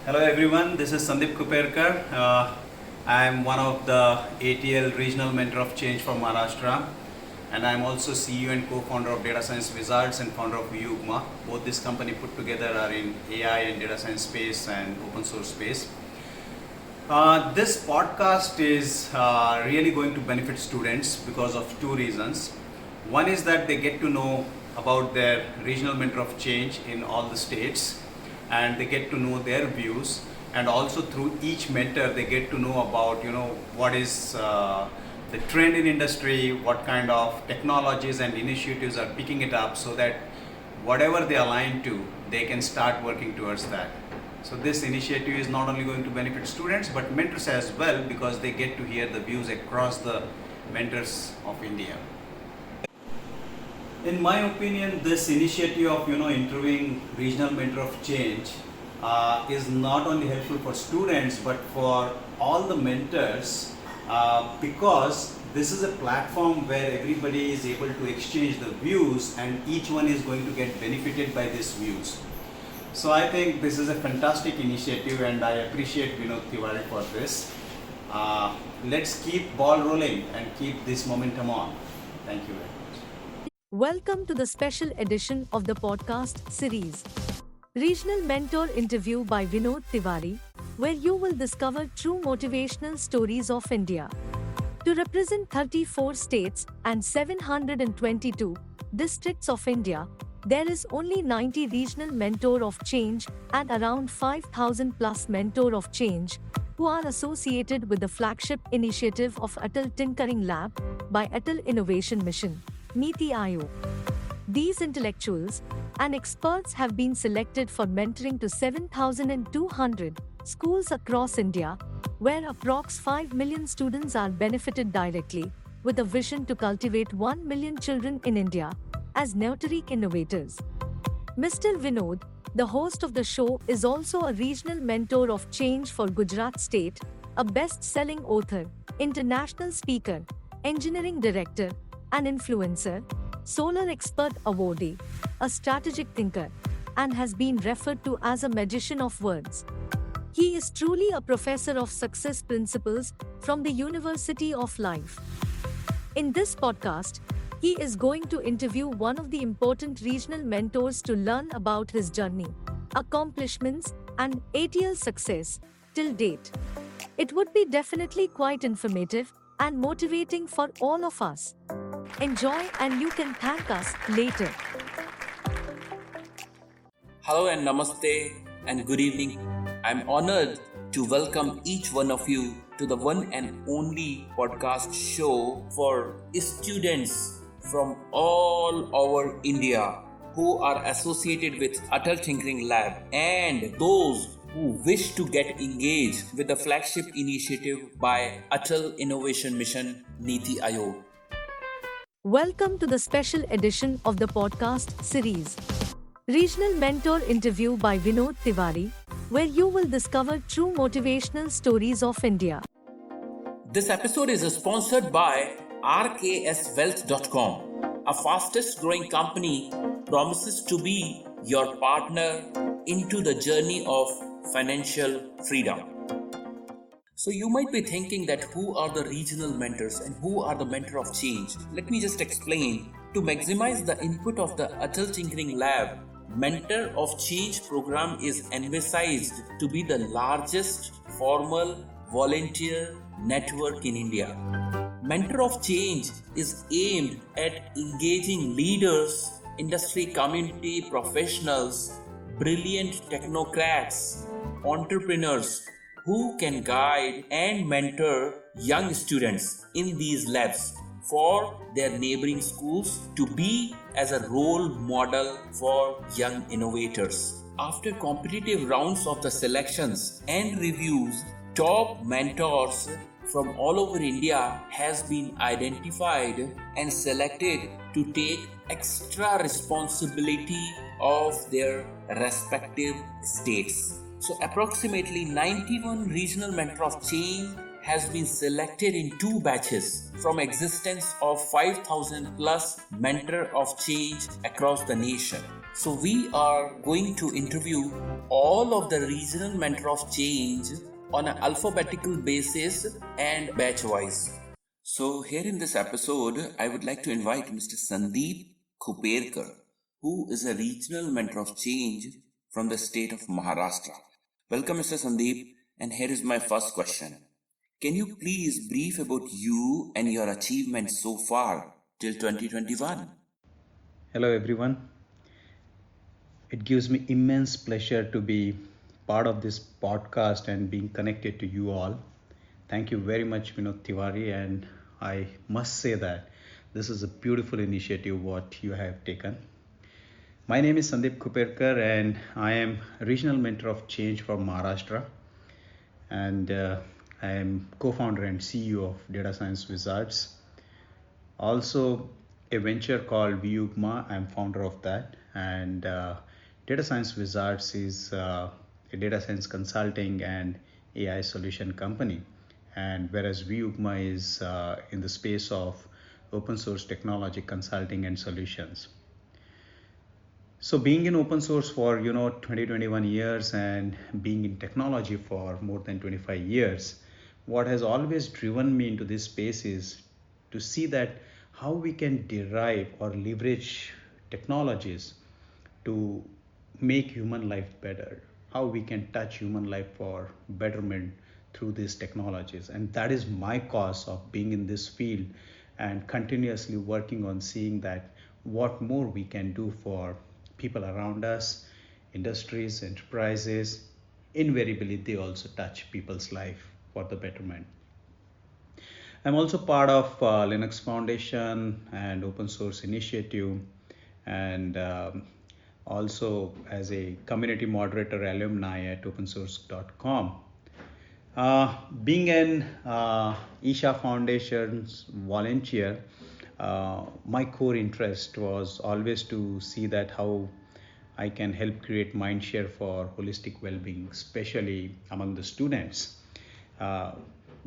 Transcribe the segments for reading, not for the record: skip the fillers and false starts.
Hello everyone, this is Sandeep Khuperkar. I am one of the ATL Regional Mentor of Change from Maharashtra, and I am also CEO and co-founder of Data Science Wizards and founder of Yugma. Both this company put together are in AI and data science space and open source space. This podcast is really going to benefit students because of two reasons. One is that they get to know about their regional mentor of change in all the states, and they get to know their views, and also through each mentor they get to know about what is the trend in industry, what kind of technologies and initiatives are picking it up, so that whatever they align to, they can start working towards that. So this initiative is not only going to benefit students but mentors as well, because they get to hear the views across the mentors of India. In my opinion, this initiative of interviewing regional mentor of change is not only helpful for students but for all the mentors, because this is a platform where everybody is able to exchange the views and each one is going to get benefited by these views. So I think this is a fantastic initiative and I appreciate Vinod Tiwari for this. Let's keep ball rolling and keep this momentum on. Thank you very much. Welcome to the special edition of the podcast series, Regional Mentor Interview by Vinod Tiwari, where you will discover true motivational stories of India. To represent 34 states and 722 districts of India, there is only 90 regional mentor of change and around 5,000 plus mentor of change who are associated with the flagship initiative of Atal Tinkering Lab by Atal Innovation Mission, NITI Aayog. These intellectuals and experts have been selected for mentoring to 7,200 schools across India, where approx 5 million students are benefited directly, with a vision to cultivate 1 million children in India as narrate innovators. Mr. Vinod, the host of the show, is also a regional mentor of change for Gujarat State, a best-selling author, international speaker, engineering director, an influencer, solar expert awardee, a strategic thinker, and has been referred to as a magician of words. He is truly a professor of success principles from the University of Life. In this podcast, he is going to interview one of the important regional mentors to learn about his journey, accomplishments, and ATL success till date. It would be definitely quite informative and motivating for all of us. Enjoy, and you can thank us later. Hello and namaste and good evening. I'm honored to welcome each one of you to the one and only podcast show for students from all over India who are associated with Atal Tinkering Lab and those who wish to get engaged with the flagship initiative by Atal Innovation Mission NITI Aayog. Welcome to the special edition of the podcast series, Regional Mentor Interview by Vinod Tiwari, where you will discover true motivational stories of India. This episode is sponsored by rkswealth.com. A fastest growing company promises to be your partner into the journey of financial freedom. So you might be thinking that who are the regional mentors and who are the mentor of change? Let me just explain. To maximize the input of the Atal Tinkering Lab, Mentor of Change program is envisaged to be the largest formal volunteer network in India. Mentor of Change is aimed at engaging leaders, industry community professionals, brilliant technocrats, entrepreneurs who can guide and mentor young students in these labs for their neighboring schools to be as a role model for young innovators. After competitive rounds of the selections and reviews, top mentors from all over India has been identified and selected to take extra responsibility of their respective states. So approximately 91 regional mentor of change has been selected in 2 batches from existence of 5,000 plus mentor of change across the nation. So we are going to interview all of the regional mentor of change on an alphabetical basis and batch-wise. So here in this episode, I would like to invite Mr. Sandeep Khuperkar, who is a regional mentor of change from the state of Maharashtra. Welcome, Mr. Sandeep, and here is my first question. Can you please brief about you and your achievements so far till 2021? Hello, everyone. It gives me immense pleasure to be part of this podcast and being connected to you all. Thank you very much, Vinod Tiwari, and I must say that this is a beautiful initiative what you have taken. My name is Sandeep Khuperkar, and I am regional mentor of change from Maharashtra, and I am co-founder and CEO of Data Science Wizards. Also, a venture called Vyugma. I'm founder of that, and Data Science Wizards is a data science consulting and AI solution company. And whereas Vyugma is in the space of open source technology consulting and solutions. So being in open source for 20-21 years and being in technology for more than 25 years, what has always driven me into this space is to see that how we can derive or leverage technologies to make human life better, how we can touch human life for betterment through these technologies. And that is my cause of being in this field and continuously working on seeing that what more we can do for people around us, industries, enterprises. Invariably, they also touch people's life for the betterment. I'm also part of Linux Foundation and Open Source Initiative, and also as a community moderator alumni at opensource.com. Being an Isha Foundation's volunteer, my core interest was always to see that how I can help create mindshare for holistic well-being, especially among the students. Uh,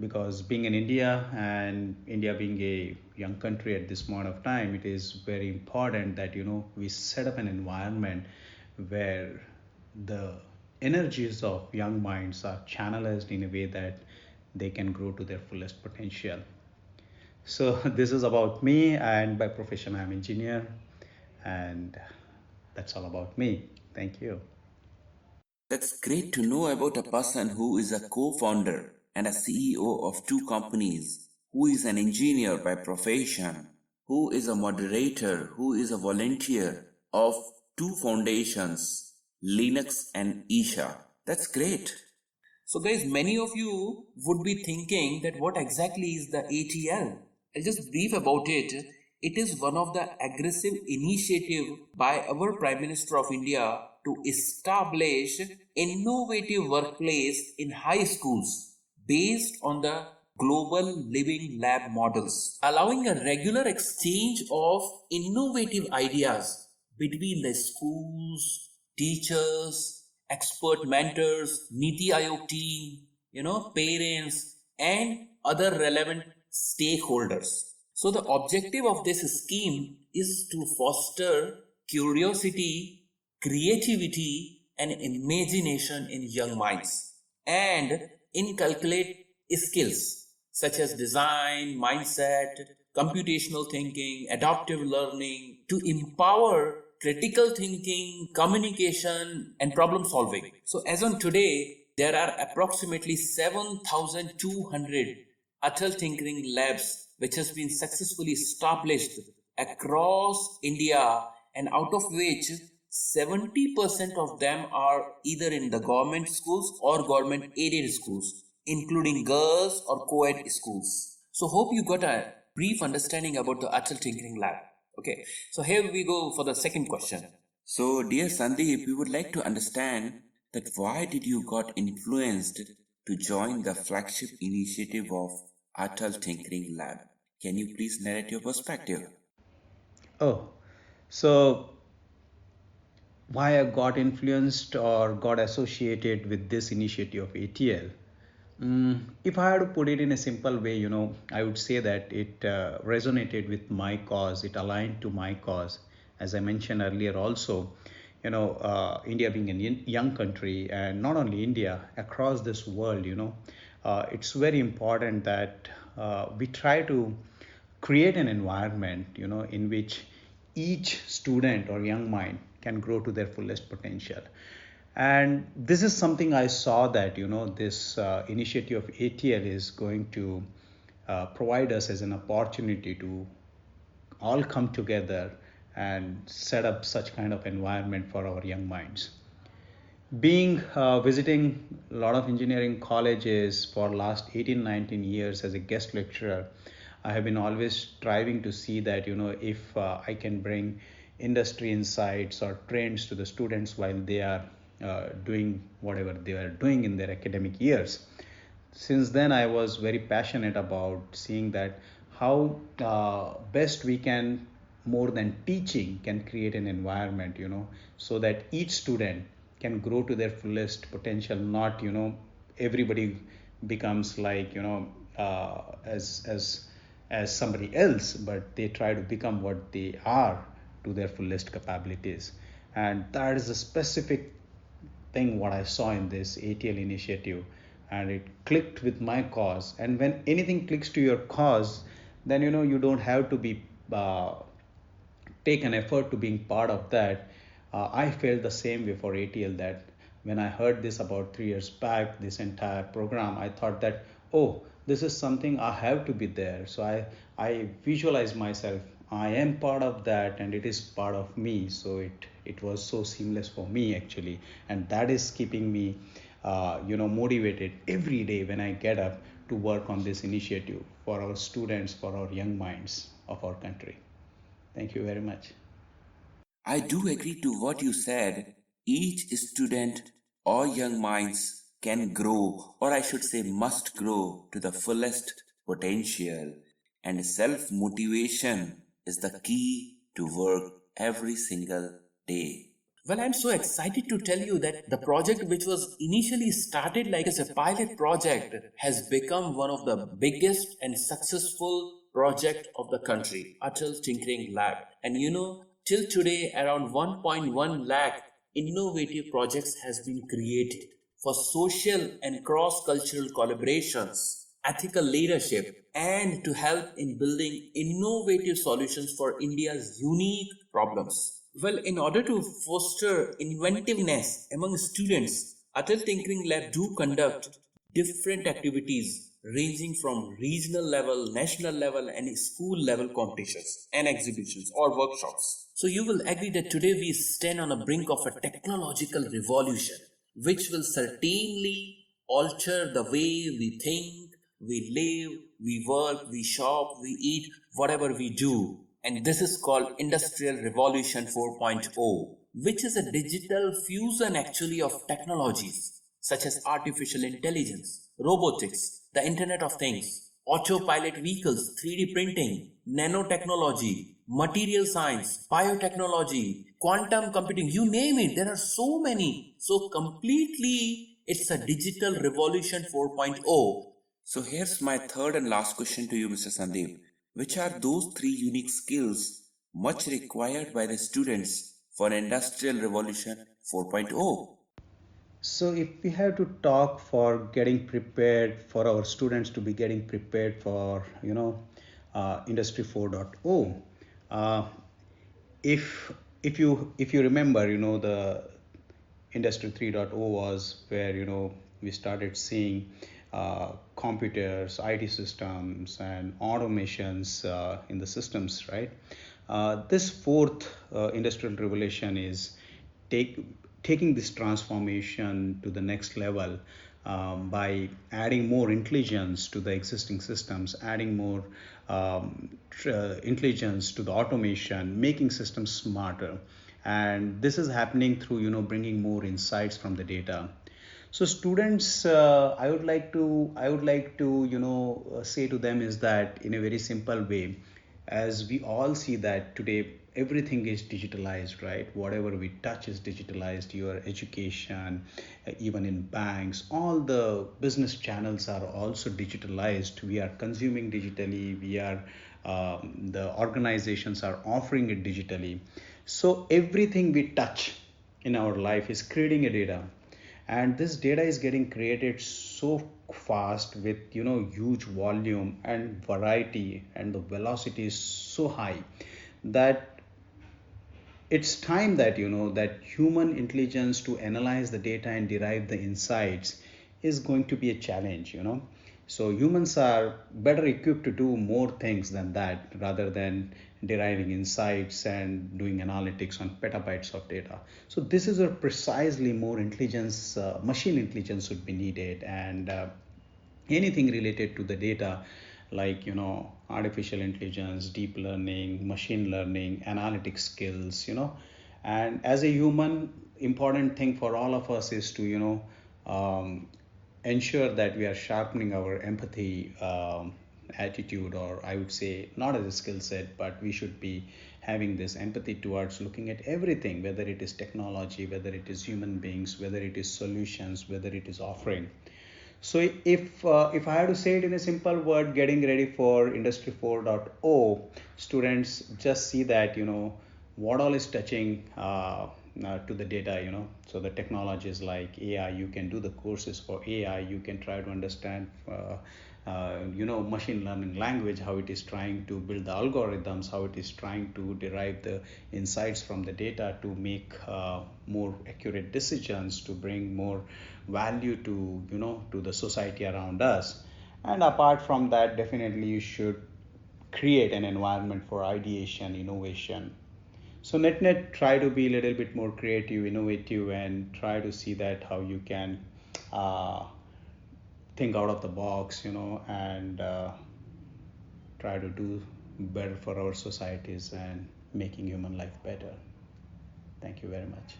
because being in India and India being a young country at this point of time, it is very important that we set up an environment where the energies of young minds are channelized in a way that they can grow to their fullest potential. So this is about me, and by profession I'm engineer, and that's all about me. Thank you. That's great to know about a person who is a co-founder and a CEO of two companies, who is an engineer by profession, who is a moderator, who is a volunteer of two foundations, Linux and Isha. That's great. So guys, many of you would be thinking that what exactly is the ATL? I'll just brief about it. It is one of the aggressive initiative by our Prime Minister of India to establish innovative workplace in high schools based on the global living lab models, allowing a regular exchange of innovative ideas between the schools, teachers, expert mentors, NITI Aayog team, parents and other relevant stakeholders. So the objective of this scheme is to foster curiosity, creativity and imagination in young minds and inculcate skills such as design, mindset, computational thinking, adaptive learning to empower critical thinking, communication, and problem solving. So, as on today, there are approximately 7,200 Atal Tinkering Labs which has been successfully established across India, and out of which 70% of them are either in the government schools or government aided schools, including girls or co-ed schools. So hope you got a brief understanding about the Atal Tinkering Lab. Okay, so here we go for the second question. So dear Sandeep, we would like to understand that why did you got influenced to join the flagship initiative of Atal Tinkering Lab? Can you please narrate your perspective? Oh, so why I got influenced or got associated with this initiative of ATL? If I had to put it in a simple way, I would say that it resonated with my cause, it aligned to my cause, as I mentioned earlier also, India being a young country, and not only India, across this world, it's very important that we try to create an environment, in which each student or young mind can grow to their fullest potential. And this is something I saw that, this initiative of ATL is going to provide us as an opportunity to all come together and set up such kind of environment for our young minds. Being visiting a lot of engineering colleges for last 18-19 years as a guest lecturer, I have been always striving to see that, if I can bring industry insights or trends to the students while they are doing whatever they are doing in their academic years. Since then, I was very passionate about seeing that how best we can, more than teaching, can create an environment, so that each student can grow to their fullest potential. Not, everybody becomes like, as somebody else, but they try to become what they are to their fullest capabilities. And that is a specific thing what I saw in this ATL initiative, and it clicked with my cause. And when anything clicks to your cause, then you don't have to be take an effort to being part of that. I felt the same way for ATL, that when I heard this about 3 years back, this entire program, I thought that, oh, this is something I have to be there. So I visualize myself, I am part of that, and it is part of me. So it was so seamless for me actually, and that is keeping me motivated every day when I get up to work on this initiative for our students, for our young minds of our country. Thank you very much. I do agree to what you said. Each student or young minds can grow, or I should say must grow to the fullest potential, and self motivation is the key to work every single day. Well, I'm so excited to tell you that the project, which was initially started like as a pilot project, has become one of the biggest and successful project of the country, Atal Tinkering Lab. And till today, around 1.1 lakh innovative projects has been created for social and cross-cultural collaborations, ethical leadership, and to help in building innovative solutions for India's unique problems. Well, in order to foster inventiveness among students, Atal Tinkering Lab do conduct different activities ranging from regional level, national level, and school level competitions and exhibitions or workshops. So you will agree that today we stand on the brink of a technological revolution, which will certainly alter the way we think, we live, we work, we shop, we eat, whatever we do. And this is called Industrial Revolution 4.0, which is a digital fusion actually of technologies such as artificial intelligence, robotics, the Internet of Things, autopilot vehicles, 3D printing, nanotechnology, material science, biotechnology, quantum computing, you name it, there are so many. So completely it's a digital revolution 4.0. So here's my third and last question to you, Mr. Sandeep. Which are those three unique skills much required by the students for Industrial Revolution 4.0? So if we have to talk for getting prepared, for our students to be getting prepared for Industry 4.0, if you remember, the Industry 3.0 was where we started seeing computers, IT systems, and automations in the systems, right? This fourth industrial revolution is taking this transformation to the next level by adding more intelligence to the existing systems, adding more intelligence to the automation, making systems smarter. And this is happening through bringing more insights from the data. So students, I would like to say to them is that in a very simple way, as we all see that today everything is digitalized, right? Whatever we touch is digitalized. Your education, even in banks, all the business channels are also digitalized. We are consuming digitally. The organizations are offering it digitally. So everything we touch in our life is creating a data, and this data is getting created so fast with huge volume and variety, and the velocity is so high that it's time that that human intelligence to analyze the data and derive the insights is going to be a challenge. So humans are better equipped to do more things than that, rather than deriving insights and doing analytics on petabytes of data. So this is where precisely more intelligence, machine intelligence would be needed. And anything related to the data, like artificial intelligence, deep learning, machine learning, analytic skills. And as a human, important thing for all of us is to ensure that we are sharpening our empathy attitude, or I would say not as a skill set, but we should be having this empathy towards looking at everything, whether it is technology, whether it is human beings, whether it is solutions, whether it is offering. So if I have to say it in a simple word, getting ready for Industry 4.0, students just see that what all is touching to the data. So the technologies like AI, you can do the courses for AI, you can try to understand machine learning language, how it is trying to build the algorithms, how it is trying to derive the insights from the data to make more accurate decisions, to bring more value to the society around us. And apart from that, definitely you should create an environment for ideation, innovation. So net try to be a little bit more creative, innovative, and try to see that how you can think out of the box, and try to do better for our societies and making human life better. Thank you very much.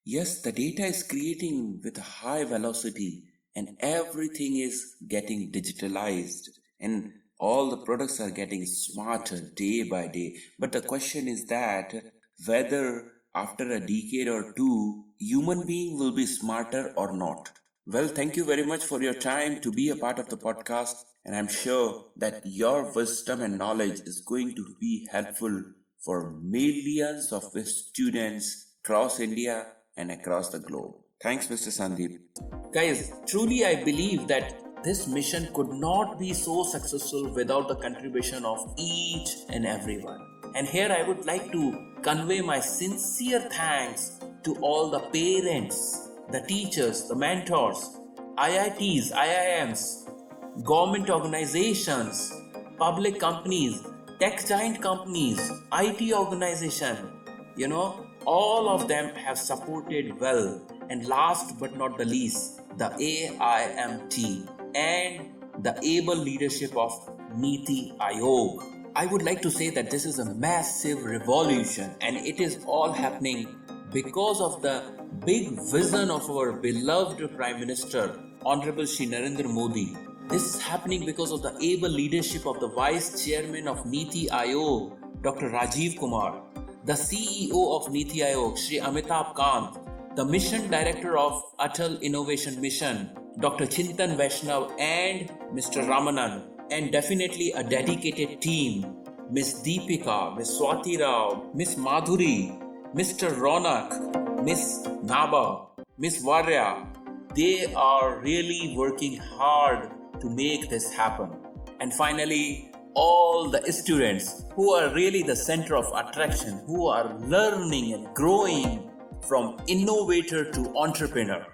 Yes, the data is creating with a high velocity and everything is getting digitalized and all the products are getting smarter day by day. But the question is that whether after a decade or two, human being will be smarter or not. Well, thank you very much for your time to be a part of the podcast, and I'm sure that your wisdom and knowledge is going to be helpful for millions of students across India and across the globe. Thanks, Mr. Sandeep. Guys, truly I believe that this mission could not be so successful without the contribution of each and everyone. And here I would like to convey my sincere thanks to all the parents, the teachers, the mentors, IITs, IIMs, government organizations, public companies, tech giant companies, IT organization, all of them have supported well. And last but not the least, the AIMT and the able leadership of NITI Aayog. I would like to say that this is a massive revolution and it is all happening because of the big vision of our beloved Prime Minister, Honorable Shri Narendra Modi. This is happening because of the able leadership of the Vice Chairman of NITI Aayog, Dr. Rajiv Kumar, the CEO of NITI Aayog, Shri Amitabh Kant, the Mission Director of Atal Innovation Mission, Dr. Chintan Vaishnav and Mr. Ramanan, and definitely a dedicated team, Miss Deepika, Miss Swati Rao, Miss Madhuri, Mr. Ronak, Miss Naba, Miss Varya. They are really working hard to make this happen. And finally, all the students who are really the center of attraction, who are learning and growing from innovator to entrepreneur.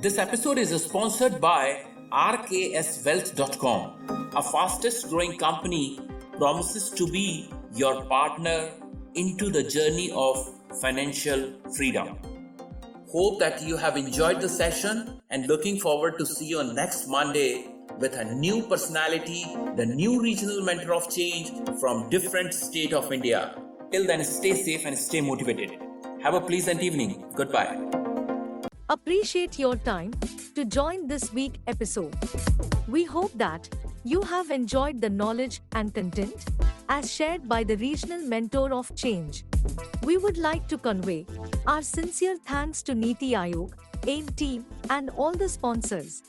This episode is sponsored by rkswealth.com. A fastest growing company promises to be your partner into the journey of financial freedom. Hope that you have enjoyed the session and looking forward to see you on next Monday with a new personality, the new regional mentor of change from different state of India. Till then, stay safe and stay motivated. Have a pleasant evening. Goodbye. Appreciate your time to join this week episode. We hope that you have enjoyed the knowledge and content as shared by the regional mentor of change. We would like to convey our sincere thanks to NITI Aayog, AIM team and all the sponsors.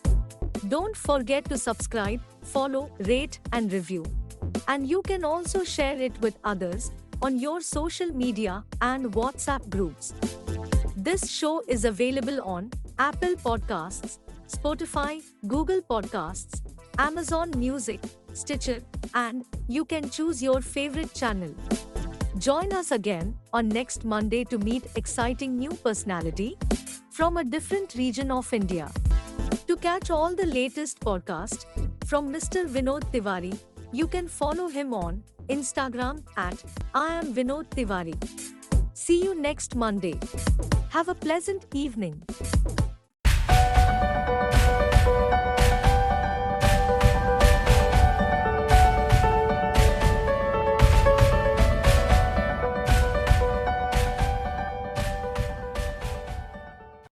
Don't forget to subscribe, follow, rate and review. And you can also share it with others on your social media and WhatsApp groups. This show is available on Apple Podcasts, Spotify, Google Podcasts, Amazon Music, Stitcher, and you can choose your favorite channel. Join us again on next Monday to meet exciting new personality from a different region of India. To catch all the latest podcast from Mr. Vinod Tiwari, you can follow him on Instagram at I am Vinod Tiwari. See you next Monday. Have a pleasant evening.